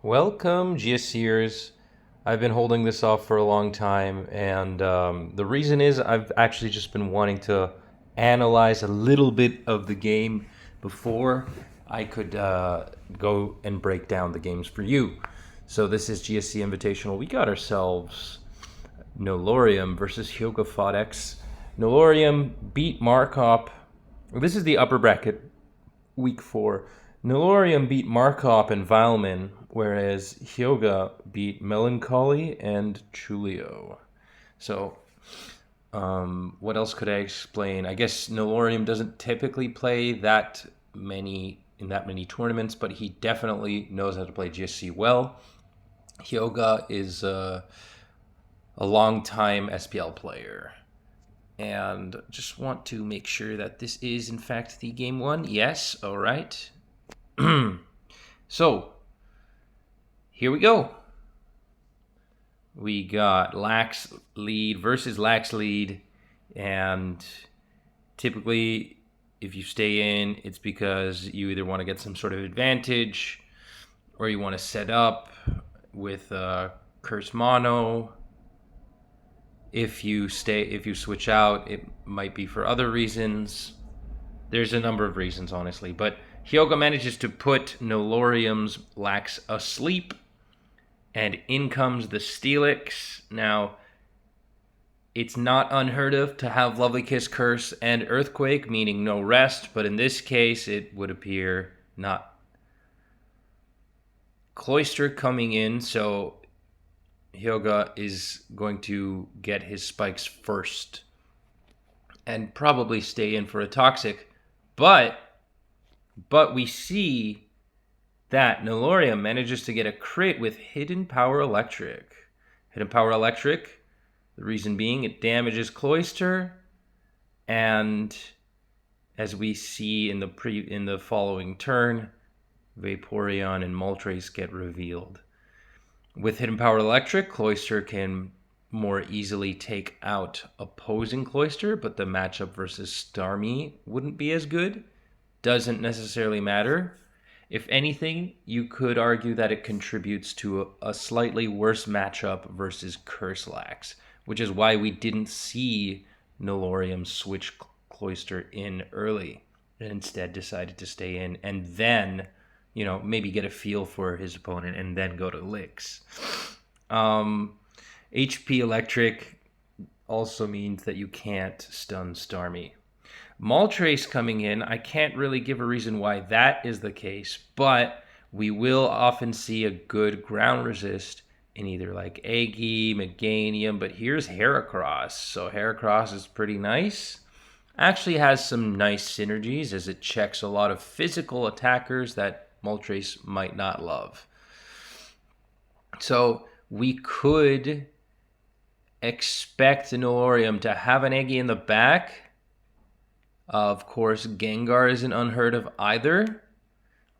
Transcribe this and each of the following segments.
Welcome, GSCers. I've been holding this off for a long time, and the reason is I've actually just been wanting to analyze a little bit of the game before I could go and break down the games for you. So this is GSC Invitational. We got ourselves Nalorium versus Hyogafodex. Nalorium beat Markop. This is the upper bracket, week 4. Nalorium beat Markop and Vileman, whereas Hyoga beat Melancholy and Chulio. So, what else could I explain? I guess Nalorium doesn't typically play that many in that many tournaments, but he definitely knows how to play GSC well. Hyoga is a long-time SPL player. And just want to make sure that this is, in fact, the game 1. Yes, all right. So, here we go. We got Lax lead versus Lax lead. And typically, if you stay in, it's because you either want to get some sort of advantage or you want to set up with Curse Mono. If you switch out, it might be for other reasons. There's a number of reasons, honestly. But Hyoga manages to put Nalorium's Lax asleep. And in comes the Steelix. Now, it's not unheard of to have Lovely Kiss, Curse, and Earthquake, meaning no rest. But in this case, it would appear not. Cloister coming in, so Hyoga is going to get his spikes first and probably stay in for a Toxic. But we see that Nalorium manages to get a crit with Hidden Power Electric. Hidden Power Electric, the reason being it damages Cloister, and as we see in the following turn, Vaporeon and Moltres get revealed. With Hidden Power Electric, Cloister can more easily take out opposing Cloister, but the matchup versus Starmie wouldn't be as good. Doesn't necessarily matter. If anything, you could argue that it contributes to a slightly worse matchup versus Curse Lax, which is why we didn't see Nalorium switch Cloister in early and instead decided to stay in and then maybe get a feel for his opponent and then go to licks. HP Electric also means that you can't stun Starmie. Moltres coming in, I can't really give a reason why that is the case, but we will often see a good ground resist in either like Aggie, Meganium, but here's Heracross. So Heracross is pretty nice. Actually has some nice synergies as it checks a lot of physical attackers that Moltres might not love. So we could expect Nalorium to have an Eggy in the back. Of course, Gengar isn't unheard of either.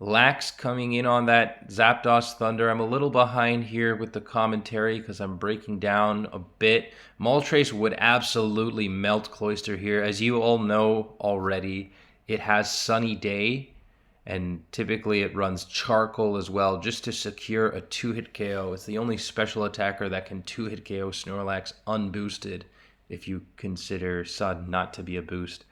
Lax coming in on that Zapdos Thunder. I'm a little behind here with the commentary because I'm breaking down a bit. Moltres would absolutely melt Cloister here. As you all know already, it has Sunny Day. And typically it runs Charcoal as well, just to secure a 2-hit KO. It's the only special attacker that can 2-hit KO Snorlax unboosted, if you consider Sun not to be a boost.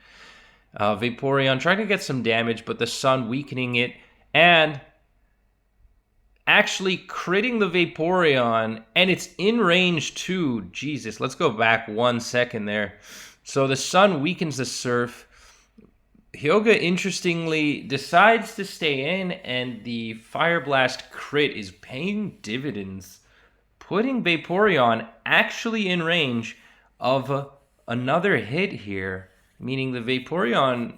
Vaporeon trying to get some damage, but the Sun weakening it, and actually critting the Vaporeon, and it's in range too. Jesus, let's go back 1 second there. So the Sun weakens the Surf. Hyoga, interestingly, decides to stay in, and the Fire Blast crit is paying dividends, putting Vaporeon actually in range of another hit here, meaning the Vaporeon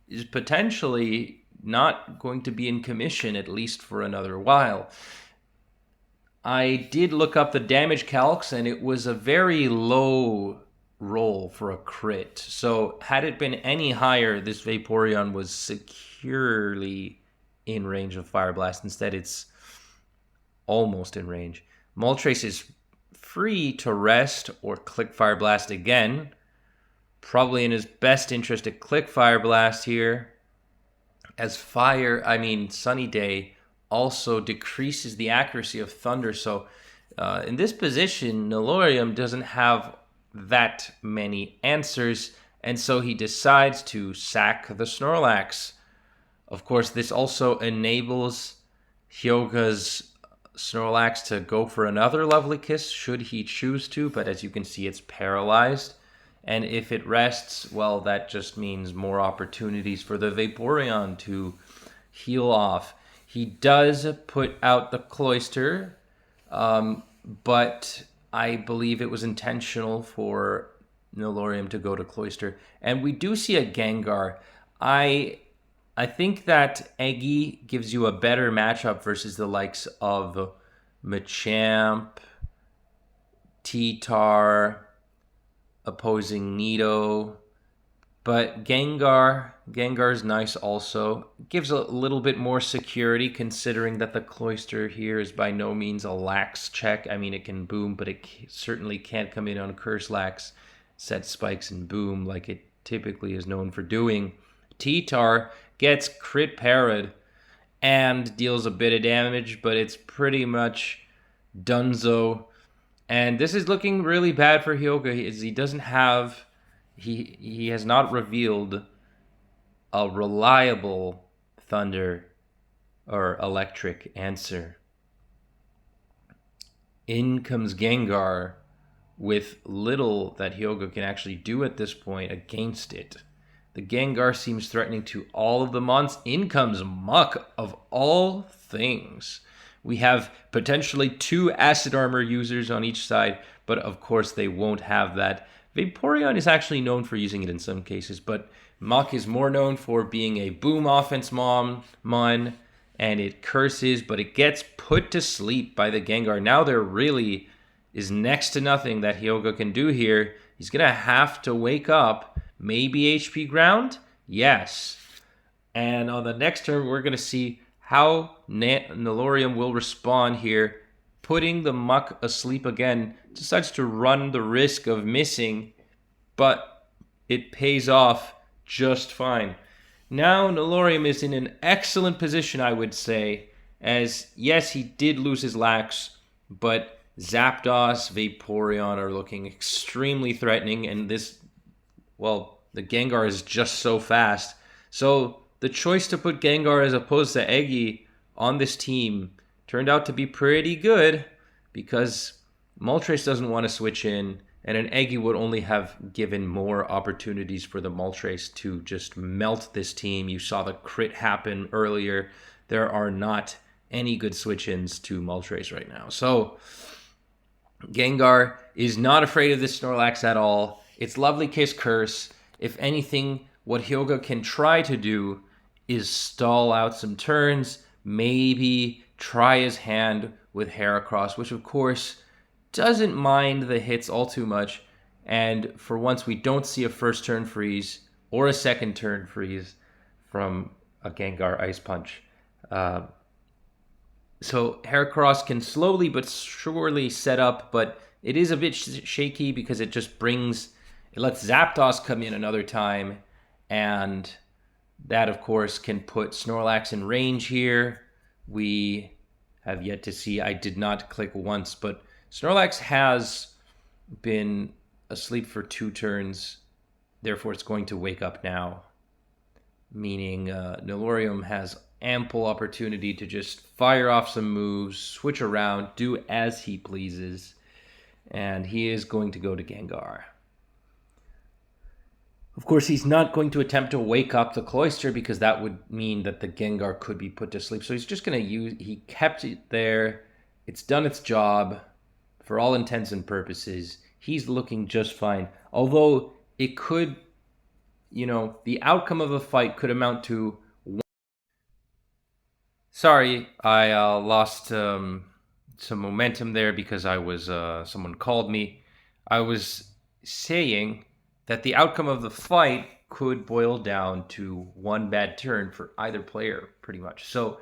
is potentially not going to be in commission, at least for another while. I did look up the damage calcs, and it was a very low roll for a crit. So had it been any higher, this Vaporeon was securely in range of Fire Blast. Instead, it's almost in range. Moltres is free to rest or click Fire Blast again. Probably in his best interest to click Fire Blast here. As Sunny Day also decreases the accuracy of Thunder. So in this position, Nalorium doesn't have that many answers, and so he decides to sack the Snorlax. Of course, this also enables Hyoga's Snorlax to go for another Lovely Kiss should he choose to, but as you can see, it's paralyzed. And if it rests, well, that just means more opportunities for the Vaporeon to heal off. He does put out the Cloyster, but I believe it was intentional for Nalorium to go to Cloyster. And we do see a Gengar. I think that Eggy gives you a better matchup versus the likes of Machamp, T-Tar, opposing Nido. But Gengar's nice also. Gives a little bit more security considering that the Cloyster here is by no means a lax check. I mean, it can boom, but it certainly can't come in on Curse Lax, set spikes and boom like it typically is known for doing. T-Tar gets crit parried and deals a bit of damage, but it's pretty much donezo. And this is looking really bad for Hyoga. He doesn't have... He has not revealed a reliable Thunder or Electric answer. In comes Gengar with little that Hyoga can actually do at this point against it. The Gengar seems threatening to all of the mons. In comes Muck, of all things. We have potentially 2 Acid Armor users on each side, but of course they won't have that. Vaporeon is actually known for using it in some cases, but Muck is more known for being a boom offense mon, and it curses, but it gets put to sleep by the Gengar. Now there really is next to nothing that Hyoga can do here. He's going to have to wake up. Maybe HP ground? Yes. And on the next turn, we're going to see how Nalorium will respond here. Putting the Muck asleep again, decides to run the risk of missing, but it pays off just fine. Now Nalorium is in an excellent position, I would say, as yes, he did lose his Lax, but Zapdos, Vaporeon are looking extremely threatening, and this, well, the Gengar is just so fast. So the choice to put Gengar as opposed to Eggy on this team turned out to be pretty good because Moltres doesn't want to switch in, and an Eggy would only have given more opportunities for the Moltres to just melt this team. You saw the crit happen earlier. There are not any good switch-ins to Moltres right now. So Gengar is not afraid of this Snorlax at all. It's Lovely Kiss Curse. If anything, what Hyoga can try to do is stall out some turns, maybe try his hand with Heracross, which of course doesn't mind the hits all too much. And for once, we don't see a first turn freeze or a second turn freeze from a Gengar Ice Punch. So Heracross can slowly but surely set up, but it is a bit shaky because it lets Zapdos come in another time, and that, of course, can put Snorlax in range here. We have yet to see. I did not click once, but Snorlax has been asleep for 2 turns. Therefore, it's going to wake up now, meaning Nalorium has ample opportunity to just fire off some moves, switch around, do as he pleases, and he is going to go to Gengar. Of course, he's not going to attempt to wake up the Cloyster because that would mean that the Gengar could be put to sleep. So he's just going to he kept it there. It's done its job for all intents and purposes. He's looking just fine. Although it could, the outcome of a fight could amount to... Sorry, I lost some momentum there because someone called me. I was saying that the outcome of the fight could boil down to one bad turn for either player, pretty much. So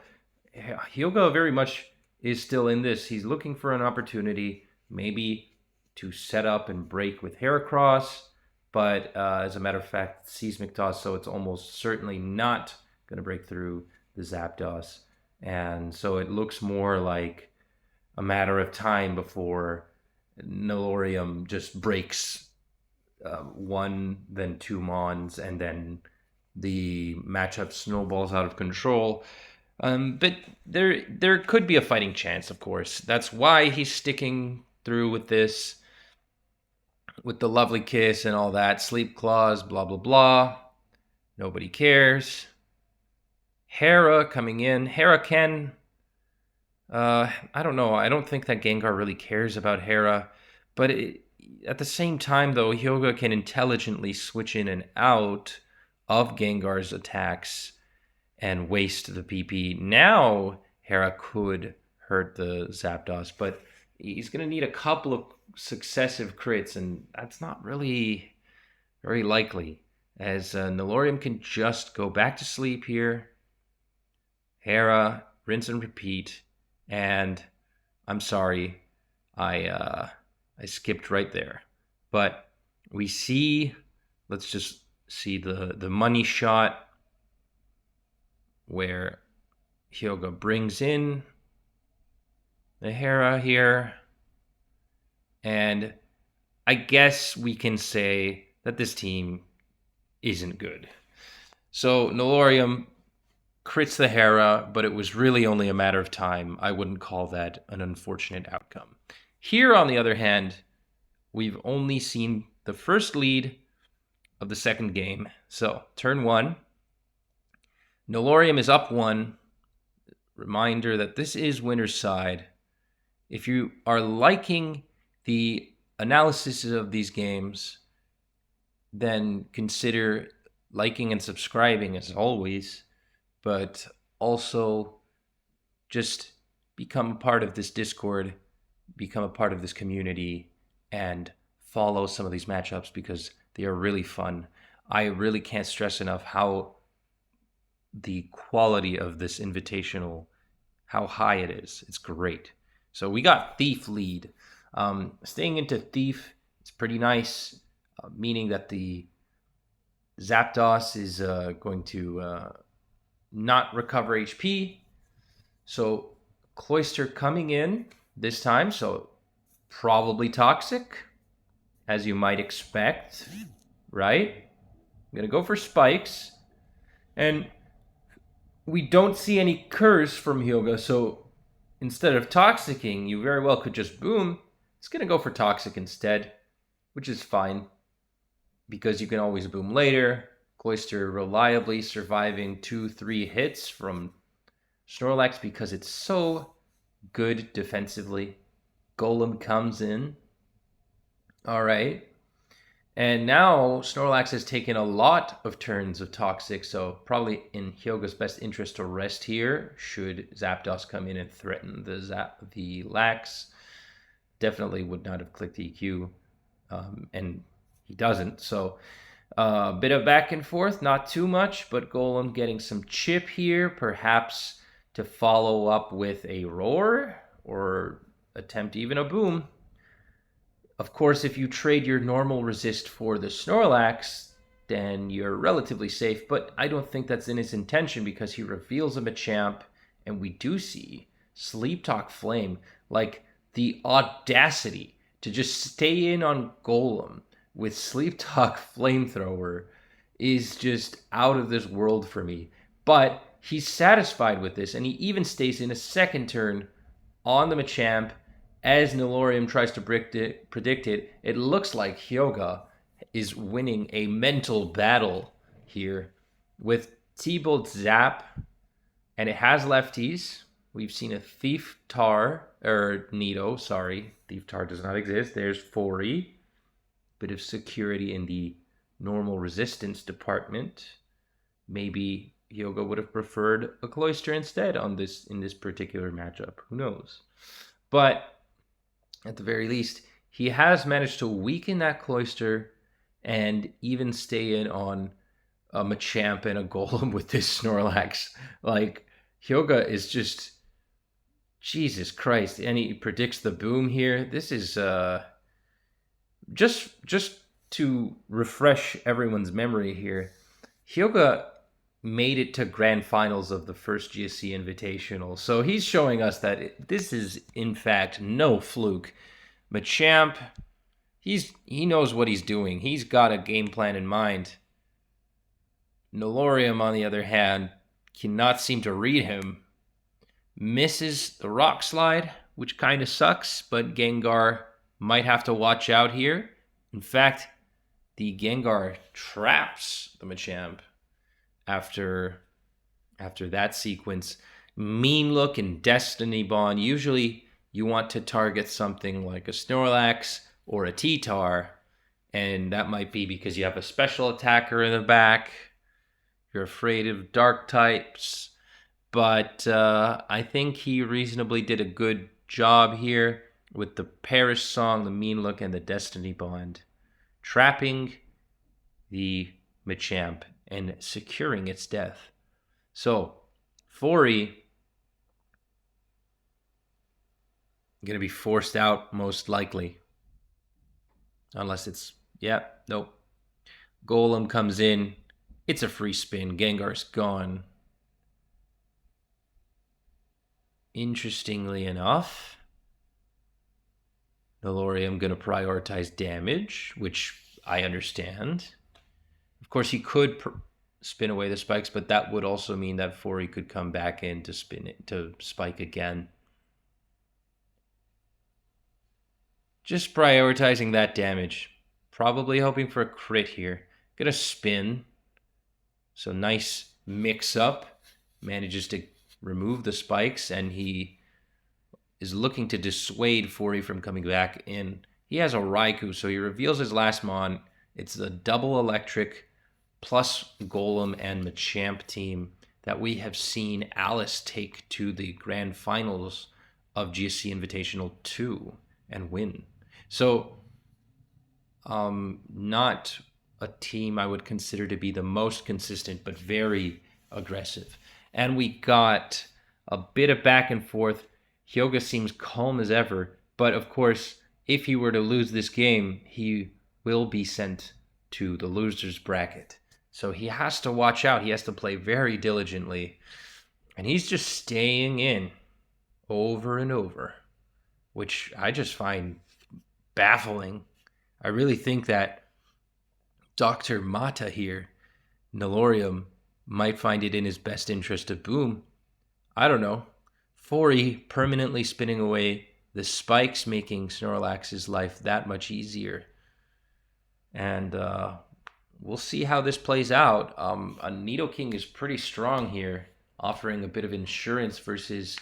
Hyoga very much is still in this. He's looking for an opportunity, maybe to set up and break with Heracross, but as a matter of fact, Seismic Toss, so it's almost certainly not going to break through the Zapdos. And so it looks more like a matter of time before Nalorium just breaks one, then two Mons, and then the matchup snowballs out of control. But there could be a fighting chance, of course. That's why he's sticking through with this, with the lovely kiss and all that. Sleep clause, blah, blah, blah. Nobody cares. Hera coming in. Hera can... I don't know. I don't think that Gengar really cares about Hera. But at the same time, though, Hyoga can intelligently switch in and out of Gengar's attacks and waste the PP. Now, Hera could hurt the Zapdos, but he's going to need a couple of successive crits, and that's not really very likely, as Nalorium can just go back to sleep here. Hera, rinse and repeat, and I'm sorry, I skipped right there. But we see, let's just see the money shot where Hyoga brings in the Hera here. And I guess we can say that this team isn't good. So Nalorium crits the Hera, but it was really only a matter of time. I wouldn't call that an unfortunate outcome. Here, on the other hand, we've only seen the first lead of the second game. So, turn 1. Nalorium is up 1. Reminder that this is winner's side. If you are liking the analysis of these games, then consider liking and subscribing as always, but also just become a part of this Discord, become a part of this community, and follow some of these matchups because they are really fun. I really can't stress enough how the quality of this invitational, how high it is. It's great. So we got Thief lead. Staying into Thief, it's pretty nice, meaning that the Zapdos is going to not recover HP. So Cloyster coming in this time, so probably Toxic, as you might expect, right? I'm going to go for Spikes. And we don't see any Curse from Hyoga, so instead of Toxicking, you very well could just boom. It's going to go for Toxic instead, which is fine, because you can always boom later. Cloyster reliably surviving 2-3 hits from Snorlax because it's so good defensively. Golem comes in. All right. And now Snorlax has taken a lot of turns of Toxic, so probably in Hyoga's best interest to rest here should Zapdos come in and threaten the Lax. Definitely would not have clicked EQ, and he doesn't. So a bit of back and forth, not too much, but Golem getting some chip here, perhaps to follow up with a Roar or attempt even a Boom. Of course, if you trade your normal resist for the Snorlax, then you're relatively safe, but I don't think that's in his intention because he reveals a Machamp, and we do see Sleep Talk Flame. Like, the audacity to just stay in on Golem with Sleep Talk Flamethrower is just out of this world for me. But he's satisfied with this, and he even stays in a second turn on the Machamp. As Nalorium tries to predict it, it looks like Hyoga is winning a mental battle here with T-Bolt Zap, and it has lefties. We've seen a Thief Tar, or Nido, sorry. Thief Tar does not exist. There's Fori. Bit of security in the normal resistance department. Maybe Hyoga would have preferred a Cloyster instead in this particular matchup. Who knows? But at the very least, he has managed to weaken that Cloyster and even stay in on a Machamp and a Golem with this Snorlax. Like, Hyoga is just... Jesus Christ. And he predicts the boom here. This is... Just to refresh everyone's memory here, Hyoga made it to grand finals of the first GSC Invitational. So he's showing us that this is, in fact, no fluke. Machamp, he knows what he's doing. He's got a game plan in mind. Nalorium, on the other hand, cannot seem to read him. Misses the rock slide, which kind of sucks, but Gengar might have to watch out here. In fact, the Gengar traps the Machamp after that sequence. Mean Look and Destiny Bond. Usually you want to target something like a Snorlax or a T-Tar, and that might be because you have a special attacker in the back. You're afraid of dark types. But I think he reasonably did a good job here with the Perish Song, the Mean Look, and the Destiny Bond, trapping the Machamp and securing its death. So, Fori going to be forced out most likely. Unless it's, nope. Golem comes in. It's a free spin. Gengar's gone. Interestingly enough, Nalorium going to prioritize damage, which I understand. Of course, he could spin away the spikes, but that would also mean that Fori could come back in to spin it, to spike again. Just prioritizing that damage. Probably hoping for a crit here. Gonna spin. So nice mix up. Manages to remove the spikes, and he is looking to dissuade Fori from coming back in. He has a Raikou, so he reveals his last mon. It's a double electric plus Golem and Machamp team that we have seen Alice take to the grand finals of GSC Invitational 2 and win. So, not a team I would consider to be the most consistent, but very aggressive. And we got a bit of back and forth. Hyoga seems calm as ever, but of course, if he were to lose this game, he will be sent to the loser's bracket. So he has to watch out. He has to play very diligently. And he's just staying in over and over, which I just find baffling. I really think that Dr. Mata here, Nalorium, might find it in his best interest to boom. I don't know. Fori permanently spinning away the spikes, making Snorlax's life that much easier. And we'll see how this plays out. A Nidoking is pretty strong here, offering a bit of insurance versus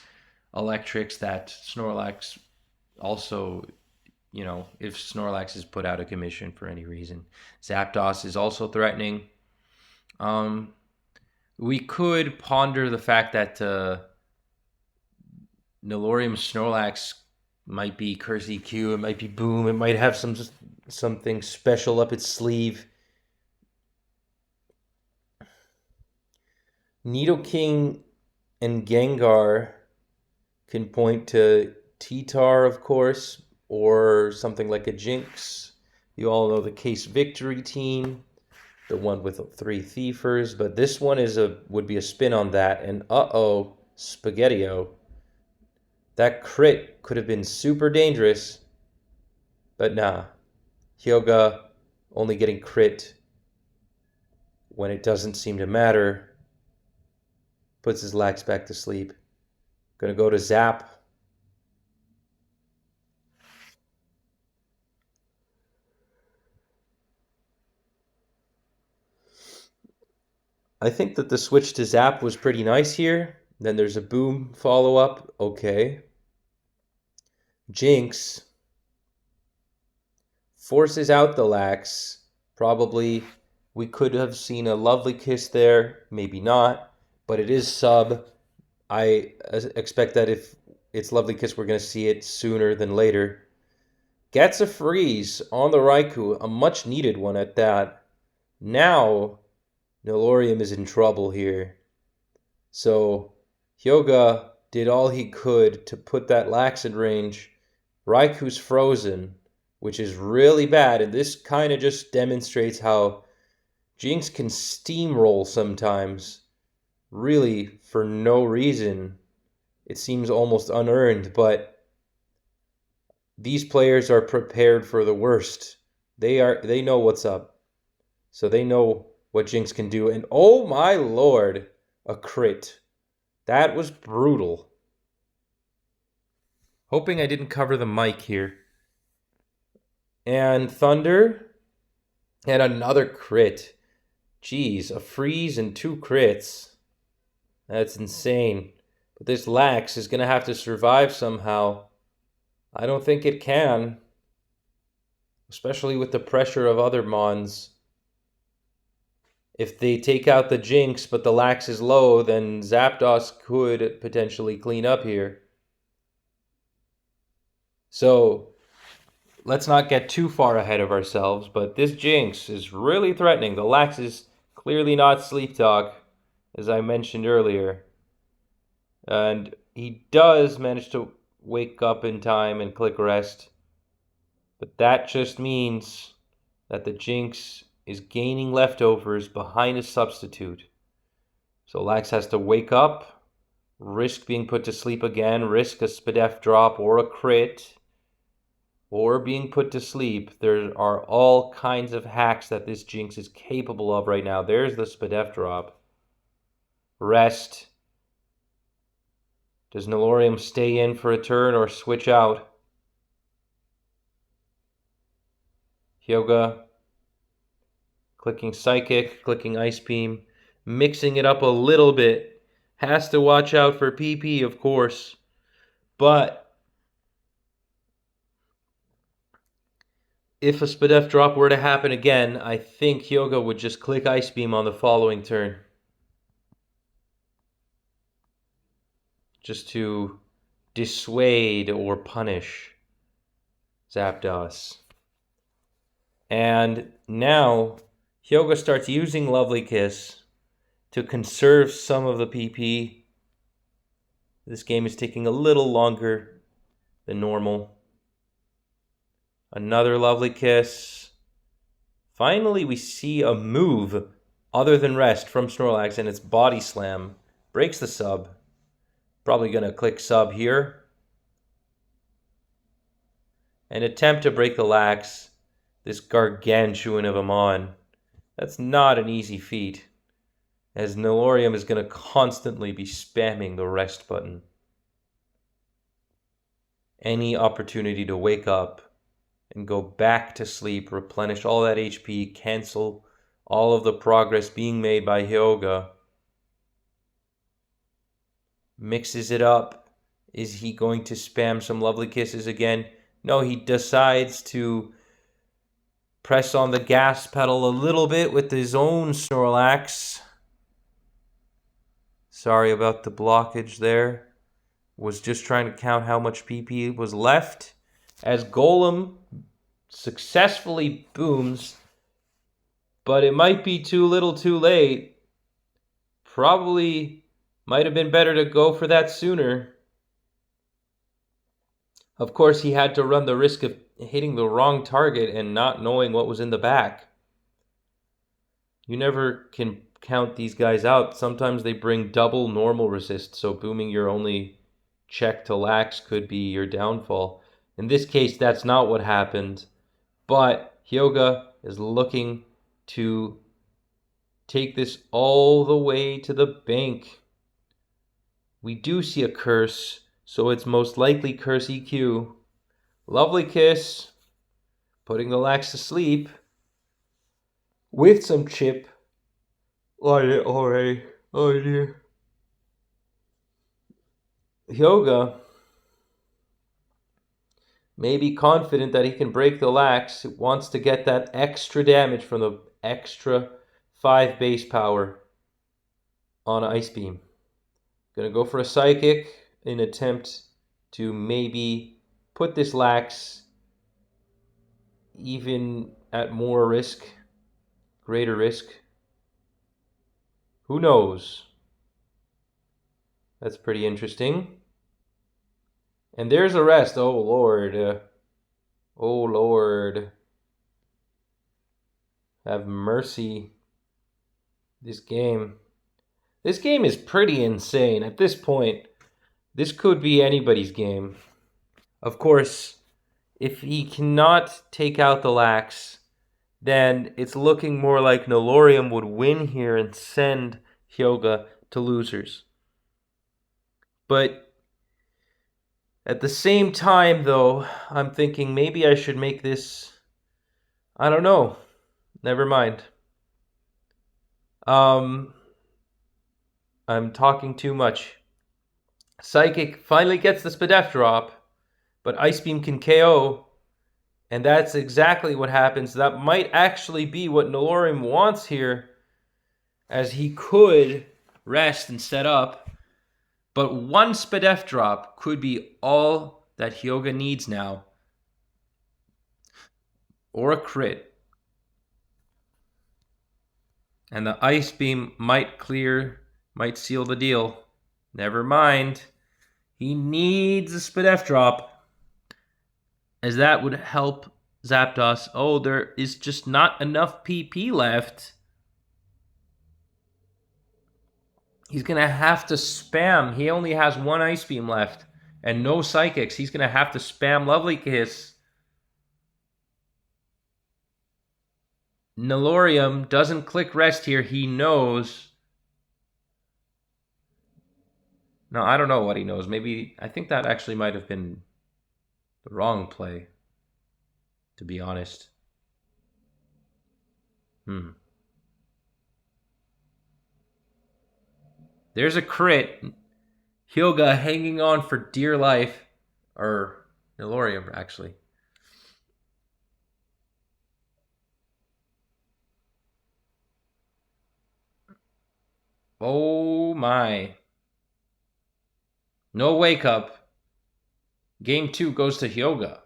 electrics that Snorlax also, if Snorlax is put out of commission for any reason. Zapdos is also threatening. We could ponder the fact that Nalorium Snorlax might be Curse EQ, it might be Boom, it might have something special up its sleeve. Nidoking and Gengar can point to T-Tar, of course, or something like a Jinx. You all know the Case Victory team, the one with 3 Thiefers, but this one would be a spin on that, and Spaghetti-O. That crit could have been super dangerous, but nah. Hyoga only getting crit when it doesn't seem to matter. Puts his lax back to sleep. Gonna go to Zap. I think that the switch to Zap was pretty nice here. Then there's a Boom follow-up. Okay. Jinx forces out the Lax. Probably we could have seen a Lovely Kiss there. Maybe not. But it is sub. I expect that if it's Lovely Kiss, we're going to see it sooner than later. Gets a freeze on the Raikou. A much needed one at that. Now, Nalorium is in trouble here. So, Hyoga did all he could to put that Lax in range. Raikou's frozen, which is really bad. And this kind of just demonstrates how Jinx can steamroll sometimes. really for no reason. It seems almost unearned, but these players are prepared for the worst. They know what's up. So they know what Jinx can do. And oh my lord, a crit. That was brutal. Hoping I didn't cover the mic here. And Thunder. And another crit. Jeez, a freeze and 2 crits. That's insane. But this Lax is going to have to survive somehow. I don't think it can. Especially with the pressure of other Mons. If they take out the Jinx, but the Lax is low, then Zapdos could potentially clean up here. So, let's not get too far ahead of ourselves, but this Jinx is really threatening. The Lax is clearly not Sleep Talk, as I mentioned earlier. And he does manage to wake up in time and click rest. But that just means that the Jinx is gaining leftovers behind a substitute. So Lax has to wake up, risk being put to sleep again, risk a Spadef drop or a crit, or being put to sleep. There are all kinds of hacks that this Jinx is capable of right now. There's the Spadef drop. Rest. Does Nalorium stay in for a turn or switch out? Hyoga. Clicking Psychic, clicking Ice Beam. Mixing it up a little bit. Has to watch out for PP, of course. But if a Spadef drop were to happen again, I think Hyoga would just click Ice Beam on the following turn. Just to dissuade or punish Zapdos. And now Hyoga starts using Lovely Kiss to conserve some of the PP. This game is taking a little longer than normal. Another Lovely Kiss. Finally, we see a move other than rest from Snorlax, and it's Body Slam. Breaks the sub. Probably going to click sub here. And attempt to break the Lax. This gargantuan of a Mon. That's not an easy feat, as Nalorium is going to constantly be spamming the rest button. Any opportunity to wake up and go back to sleep, replenish all that HP, cancel all of the progress being made by Hyoga. Mixes it up. Is he going to spam some Lovely Kisses again? No, he decides to press on the gas pedal a little bit with his own Snorlax. Sorry about the blockage there. Was just trying to count how much PP was left. As Golem successfully booms, but it might be too little too late. Probably might have been better to go for that sooner. Of course, he had to run the risk of hitting the wrong target and not knowing what was in the back. You never can count these guys out. Sometimes they bring double normal resist, so booming your only check to Lax could be your downfall. In this case, that's not what happened. But Hyoga is looking to take this all the way to the bank. We do see a curse, so it's most likely curse EQ. Lovely Kiss, putting the Lax to sleep with some chip on it already. Oh dear. Hyoga may be confident that he can break the Lax. It wants to get that extra damage from the extra 5 base power on Ice Beam. Gonna go for a Psychic in attempt to maybe put this Lax even at more risk, greater risk. Who knows? That's pretty interesting. And there's a rest. Oh, Lord. Oh, Lord. Have mercy. This game. This game is pretty insane. At this point, this could be anybody's game. Of course, if he cannot take out the Lax, then it's looking more like Nalorium would win here and send Hyoga to losers. But at the same time, though, I'm thinking maybe I should make this... I don't know. Never mind. I'm talking too much. Psychic finally gets the Spadef drop, but Ice Beam can KO, and that's exactly what happens. That might actually be what Nalorium wants here, as he could rest and set up, but one Spadef drop could be all that Hyoga needs now. Or a crit. And the Ice Beam might seal the deal. Never mind. He needs a Spadef drop, as that would help Zapdos. Oh, there is just not enough PP left. He's going to have to spam. He only has one Ice Beam left and no Psychics. He's going to have to spam Lovely Kiss. Nalorium doesn't click rest here. He knows. No, I don't know what he knows. Maybe, I think that actually might have been the wrong play, to be honest. There's a crit. Hyoga hanging on for dear life. Or Nalorium, actually. Oh my. No wake up. Game 2 goes to Hyoga.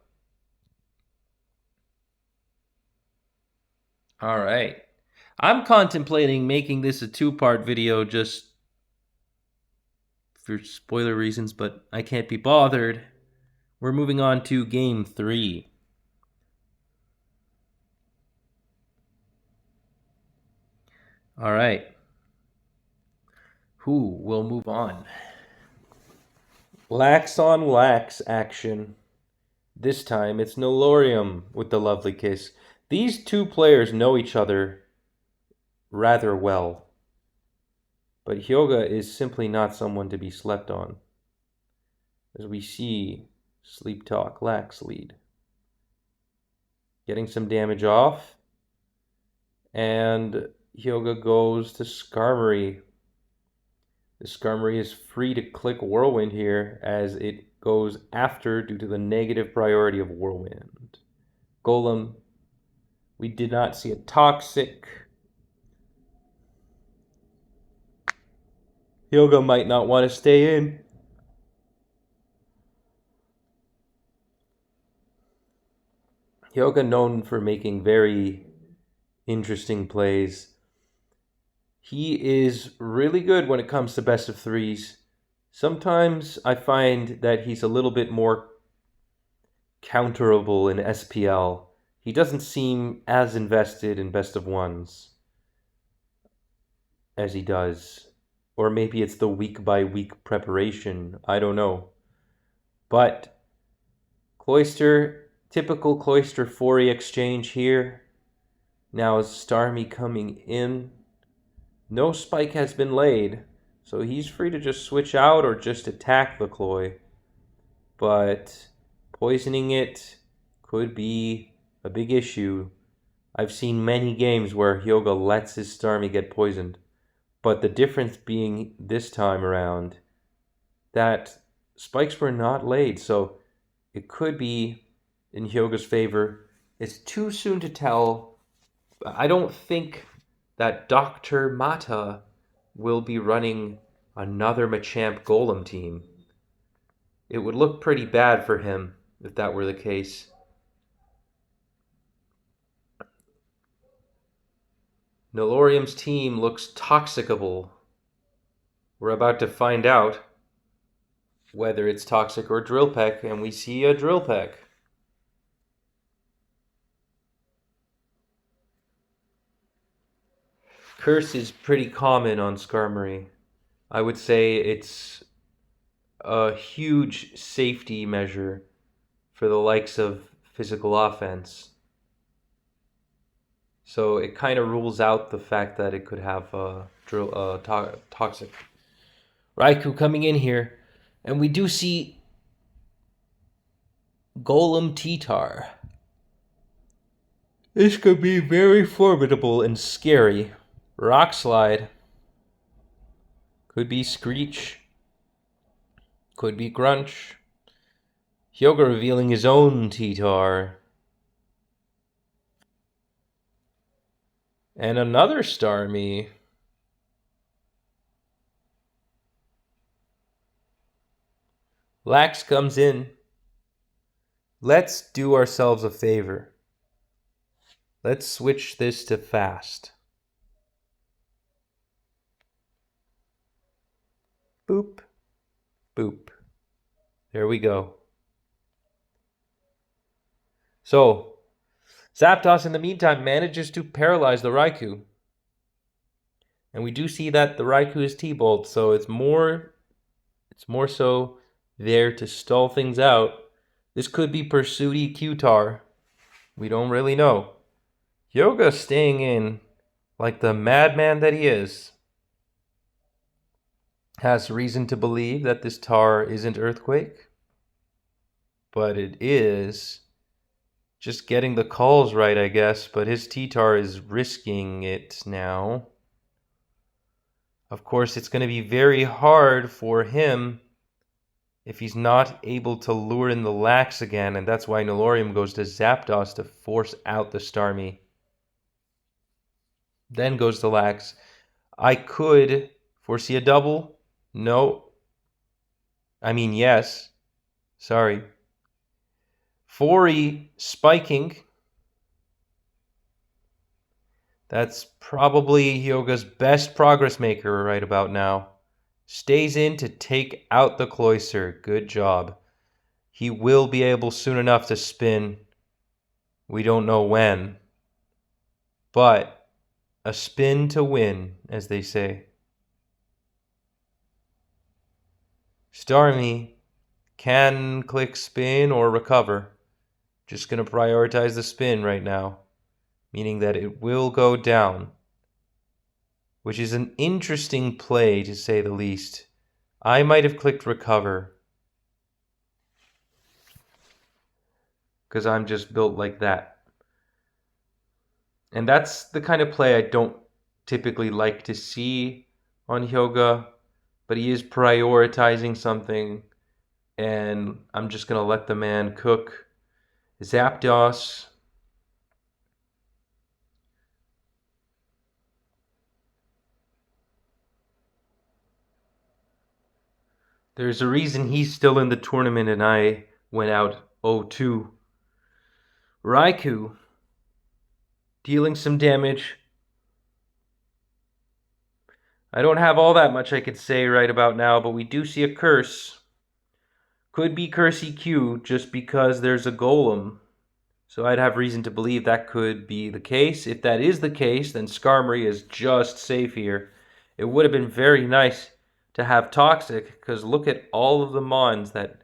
Alright. I'm contemplating making this a 2-part video just for spoiler reasons, but I can't be bothered. We're moving on to Game 3. Alright. Who will move on? Lax on Lax action. This time it's Nalorium with the Lovely Kiss. These two players know each other rather well. But Hyoga is simply not someone to be slept on. As we see Sleep Talk Lax lead. Getting some damage off. And Hyoga goes to Skarmory. The Skarmory is free to click Whirlwind here as it goes after due to the negative priority of Whirlwind. Golem. We did not see a Toxic. Hyoga might not want to stay in. Hyoga known for making very interesting plays. He is really good when it comes to best of threes. Sometimes I find that he's a little bit more counterable in SPL. He doesn't seem as invested in best of ones as he does. Or maybe it's the week-by-week preparation. I don't know. But Cloyster, typical Cloyster 4E exchange here. Now is Starmie coming in. No spike has been laid, so he's free to just switch out or just attack the Cloy. But poisoning it could be a big issue. I've seen many games where Hyoga lets his Starmie get poisoned. But the difference being this time around that spikes were not laid, so it could be in Hyoga's favor. It's too soon to tell. I don't think that Dr. Mata will be running another Machamp Golem team. It would look pretty bad for him if that were the case. Nalorium's team looks toxicable. We're about to find out whether it's Toxic or Drill Peck, and we see a Drill Peck. Curse is pretty common on Skarmory. I would say it's a huge safety measure for the likes of physical offense. So it kind of rules out the fact that it could have toxic. Raikou coming in here, and we do see Golem T-Tar. This could be very formidable and scary. Rock Slide. Could be Screech. Could be Grunch. Hyoga revealing his own T-Tar. And another Starmie. Lax comes in. Let's do ourselves a favor. Let's switch this to fast. Boop. Boop. There we go. So, Zapdos in the meantime manages to paralyze the Raikou. And we do see that the Raikou is T-Bolt, so it's more so there to stall things out. This could be Pursuity Q-Tar. We don't really know. Hyoga staying in like the madman that he is. Has reason to believe that this tar isn't Earthquake. But it is just getting the calls right, I guess. But his T-Tar is risking it now. Of course, it's going to be very hard for him if he's not able to lure in the Lax again, and that's why Nalorium goes to Zapdos to force out the Starmie. Then goes the Lax. I could foresee a double. No. I mean, yes. Sorry. Fori spiking. That's probably Hyoga's best progress maker right about now. Stays in to take out the Cloyster. Good job. He will be able soon enough to spin. We don't know when. But a spin to win, as they say. Starmie can click spin or recover. Just going to prioritize the spin right now. Meaning that it will go down. Which is an interesting play, to say the least. I might have clicked recover. Because I'm just built like that. And that's the kind of play I don't typically like to see on Hyoga. But he is prioritizing something. And I'm just going to let the man cook. Zapdos. There's a reason he's still in the tournament and I went out 0-2. Raikou dealing some damage. I don't have all that much I could say right about now, but we do see a curse. Could be Cursey Q just because there's a golem. So I'd have reason to believe that could be the case. If that is the case, then Skarmory is just safe here. It would have been very nice to have Toxic, because look at all of the Mons that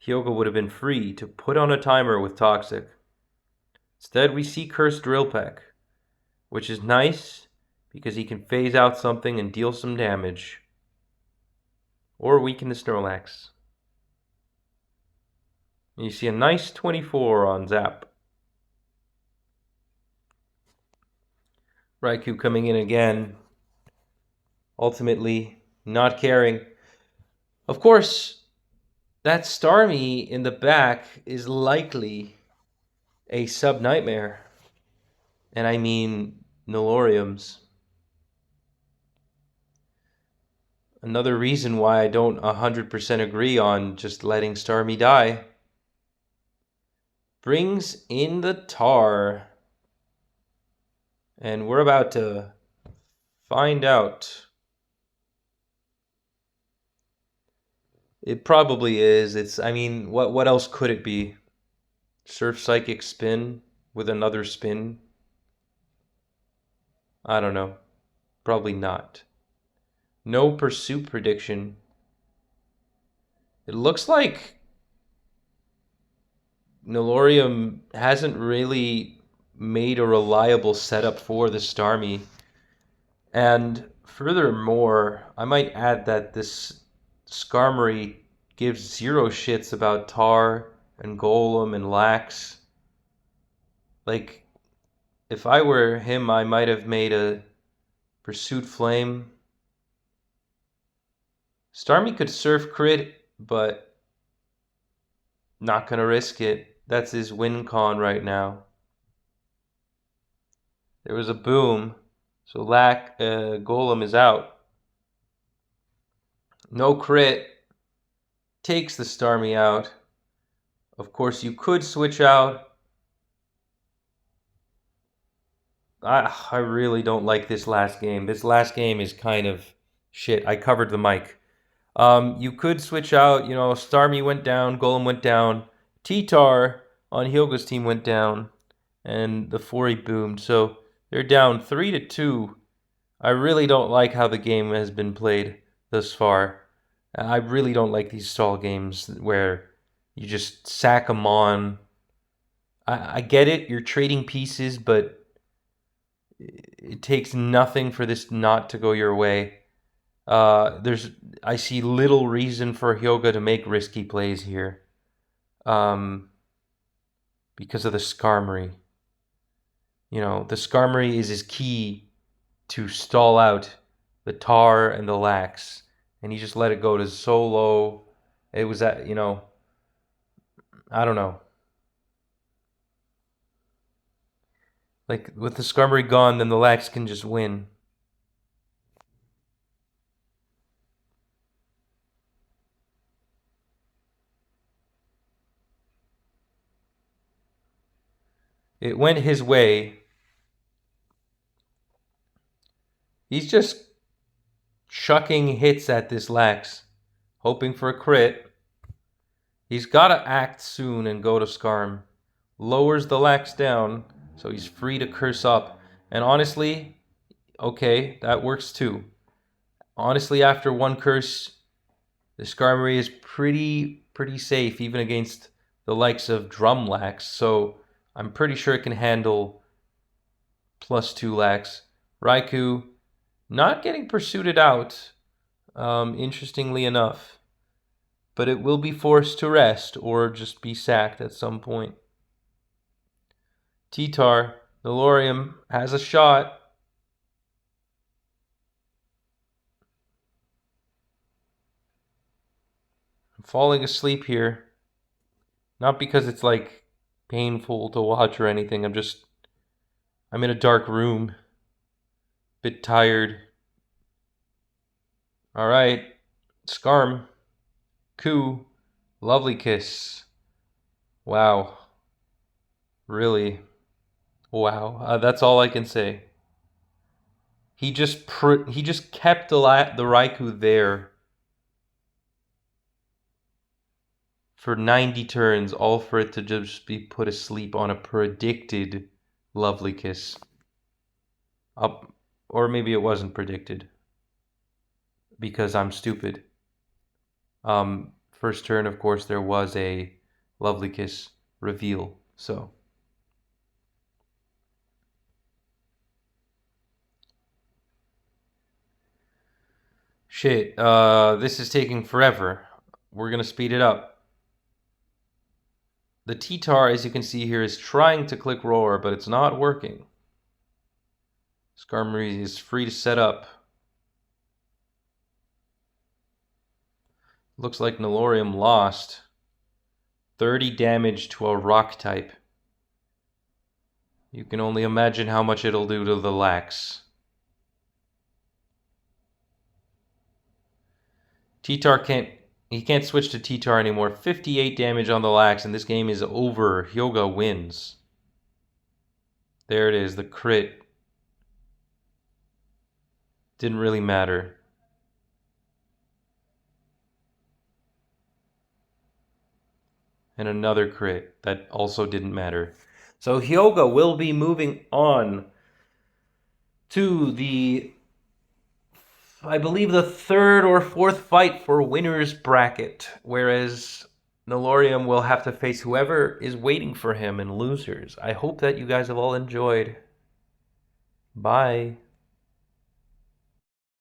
Hyoga would have been free to put on a timer with Toxic. Instead, we see Cursed Drill Peck, which is nice because he can phase out something and deal some damage. Or weaken the Snorlax. You see a nice 24 on Zap. Raikou coming in again. Ultimately, not caring. Of course, that Starmie in the back is likely a sub-nightmare. And I mean Nalorium's. Another reason why I don't 100% agree on just letting Starmie die. Brings in the tar. And we're about to find out. It probably is. I mean, what else could it be? Surf Psychic Spin with another spin? I don't know. Probably not. No pursuit prediction. It looks like Nalorium hasn't really made a reliable setup for the Starmie. And furthermore, I might add that this Skarmory gives zero shits about Tar and Golem and Lax. Like, if I were him, I might have made a Pursuit Flame. Starmie could surf crit, but not gonna risk it. That's his win con right now. There was a boom, so Golem is out. No crit. Takes the Starmie out. Of course, you could switch out. I really don't like this last game. This last game is kind of shit. I covered the mic. You could switch out. Starmie went down, Golem went down, T-Tar on Hyoga's team went down, and the 4 boomed. So they're down 3-2. I really don't like how the game has been played thus far. I really don't like these stall games where you just sack them on. I get it, you're trading pieces, but it takes nothing for this not to go your way. I see little reason for Hyoga to make risky plays here, because of the Skarmory. The Skarmory is his key to stall out the Tar and the Lax, and he just let it go to so low. It was at I don't know. Like, with the Skarmory gone, then the Lax can just win. It went his way. He's just chucking hits at this Lax, hoping for a crit. He's got to act soon and go to Skarm. Lowers the Lax down, so he's free to curse up. And honestly, okay, that works too. Honestly, after one curse, the Skarmory is pretty safe, even against the likes of Drum Lax. So I'm pretty sure it can handle +2 Lax. Raikou not getting pursued out, interestingly enough. But it will be forced to rest or just be sacked at some point. T-Tar, Nalorium has a shot. I'm falling asleep here. Not because it's like painful to watch or anything. I'm in a dark room. Bit tired. Alright. Skarm. Coo. Lovely kiss. Wow. Really. Wow. That's all I can say. He just kept the Raikou there for 90 turns, all for it to just be put asleep on a predicted lovely kiss. Or maybe it wasn't predicted, because I'm stupid. First turn, of course, there was a lovely kiss reveal, so. Shit, this is taking forever. We're gonna speed it up. The T-Tar, as you can see here, is trying to click Roar, but it's not working. Skarmory is free to set up. Looks like Nalorium lost 30 damage to a rock type. You can only imagine how much it'll do to the Lax. T-Tar can't switch to T-Tar anymore. 58 damage on the Lax, and this game is over. Hyoga wins. There it is, the crit. Didn't really matter. And another crit that also didn't matter. So Hyoga will be moving on to the I believe, the third or fourth fight for winner's bracket, whereas Nalorium will have to face whoever is waiting for him in losers. I hope that you guys have all enjoyed. Bye.